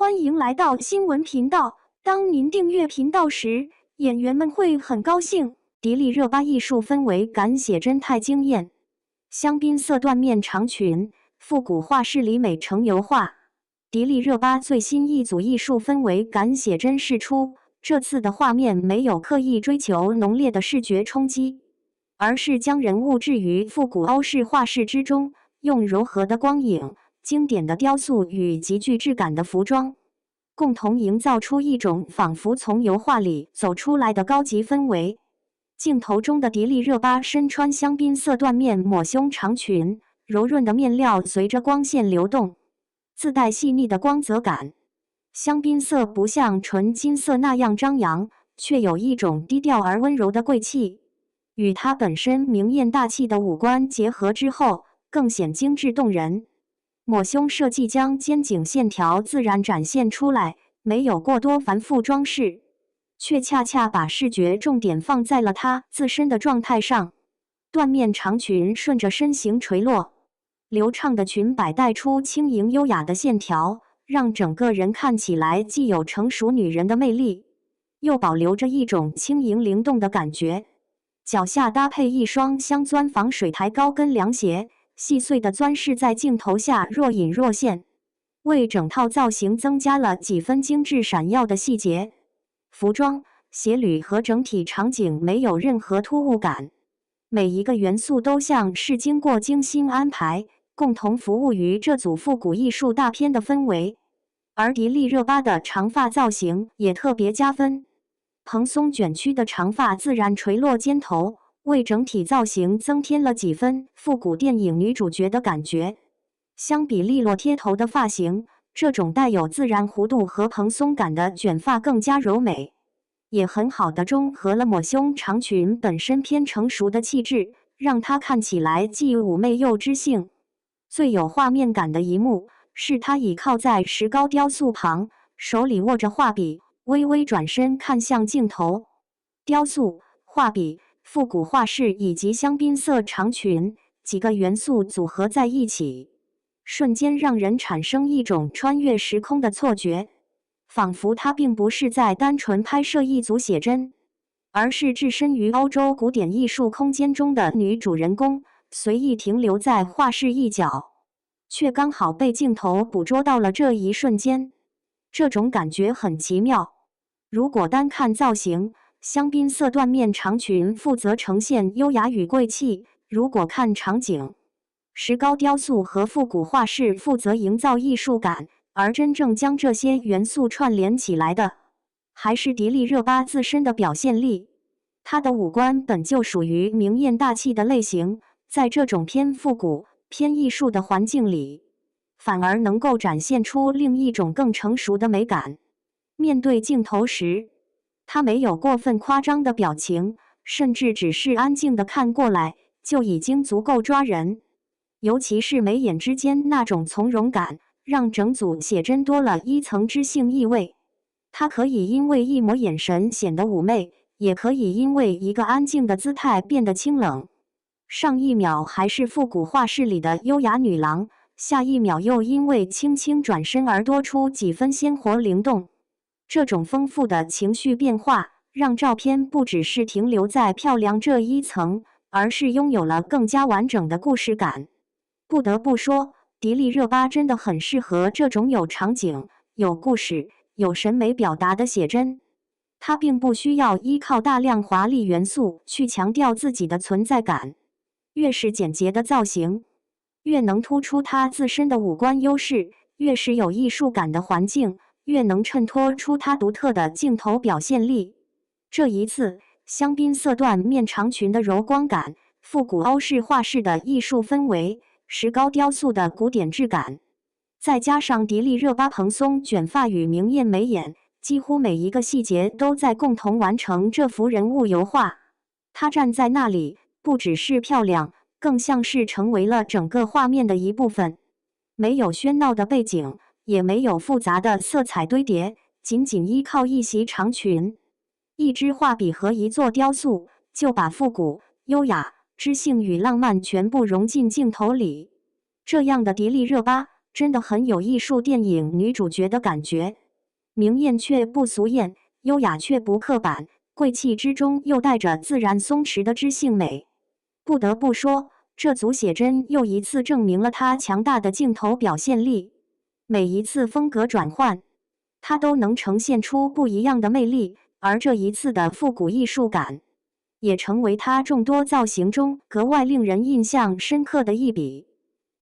欢迎来到新闻频道。当您订阅频道时，演员们会很高兴。迪丽热巴艺术氛围感写真太惊艳，香槟色缎面长裙，复古画室里美成油画。迪丽热巴最新一组艺术氛围感写真释出，这次的画面没有刻意追求浓烈的视觉冲击，而是将人物置于复古欧式画室之中，用柔和的光影、经典的雕塑与极具质感的服装，共同营造出一种仿佛从油画里走出来的高级氛围。镜头中的迪丽热巴身穿香槟色缎面抹胸长裙，柔润的面料随着光线流动，自带细腻的光泽感。香槟色不像纯金色那样张扬，却有一种低调而温柔的贵气，与她本身明艳大气的五官结合之后，更显精致动人。抹胸设计将肩颈线条自然展现出来，没有过多繁复装饰，却恰恰把视觉重点放在了她自身的状态上。缎面长裙顺着身形垂落，流畅的裙摆带出轻盈优雅的线条，让整个人看起来既有成熟女人的魅力，又保留着一种轻盈灵动的感觉。脚下搭配一双镶钻防水台高跟凉鞋，细碎的钻饰在镜头下若隐若现，为整套造型增加了几分精致闪耀的细节。服装、鞋履和整体场景没有任何突兀感，每一个元素都像是经过精心安排，共同服务于这组复古艺术大片的氛围。而迪丽热巴的长发造型也特别加分，蓬松卷曲的长发自然垂落肩头，为整体造型增添了几分复古电影女主角的感觉。相比利落贴头的发型，这种带有自然弧度和蓬松感的卷发更加柔美，也很好地中和了抹胸长裙本身偏成熟的气质，让她看起来既妩媚又知性。最有画面感的一幕是她倚靠在石膏雕塑旁，手里握着画笔，微微转身看向镜头。雕塑、画笔、复古画室以及香槟色长裙几个元素组合在一起，瞬间让人产生一种穿越时空的错觉，仿佛她并不是在单纯拍摄一组写真，而是置身于欧洲古典艺术空间中的女主人公，随意停留在画室一角，却刚好被镜头捕捉到了这一瞬间。这种感觉很奇妙。如果单看造型，香槟色缎面长裙负责呈现优雅与贵气；如果看场景，石膏雕塑和复古画室负责营造艺术感。而真正将这些元素串联起来的，还是迪丽热巴自身的表现力。她的五官本就属于明艳大气的类型，在这种偏复古、偏艺术的环境里，反而能够展现出另一种更成熟的美感。面对镜头时，她没有过分夸张的表情，甚至只是安静地看过来，就已经足够抓人。尤其是眉眼之间那种从容感，让整组写真多了一层知性意味。她可以因为一抹眼神显得妩媚，也可以因为一个安静的姿态变得清冷。上一秒还是复古画室里的优雅女郎，下一秒又因为轻轻转身而多出几分鲜活灵动。这种丰富的情绪变化，让照片不只是停留在漂亮这一层，而是拥有了更加完整的故事感。不得不说，迪丽热巴真的很适合这种有场景、有故事、有审美表达的写真。她并不需要依靠大量华丽元素去强调自己的存在感，越是简洁的造型，越能突出她自身的五官优势；越是有艺术感的环境，越能衬托出她独特的镜头表现力。这一次，香槟色缎面长裙的柔光感，复古欧式画室的艺术氛围，石膏雕塑的古典质感，再加上迪丽热巴蓬松卷发与明艳眉眼，几乎每一个细节都在共同完成这幅人物油画。她站在那里，不只是漂亮，更像是成为了整个画面的一部分。没有喧闹的背景，也没有复杂的色彩堆叠，仅仅依靠一袭长裙、一支画笔和一座雕塑，就把复古、优雅、知性与浪漫全部融进镜头里。这样的迪丽热巴，真的很有艺术电影女主角的感觉，明艳却不俗艳，优雅却不刻板，贵气之中又带着自然松弛的知性美。不得不说，这组写真又一次证明了她强大的镜头表现力。每一次风格转换，她都能呈现出不一样的魅力，而这一次的复古艺术感，也成为她众多造型中格外令人印象深刻的一笔。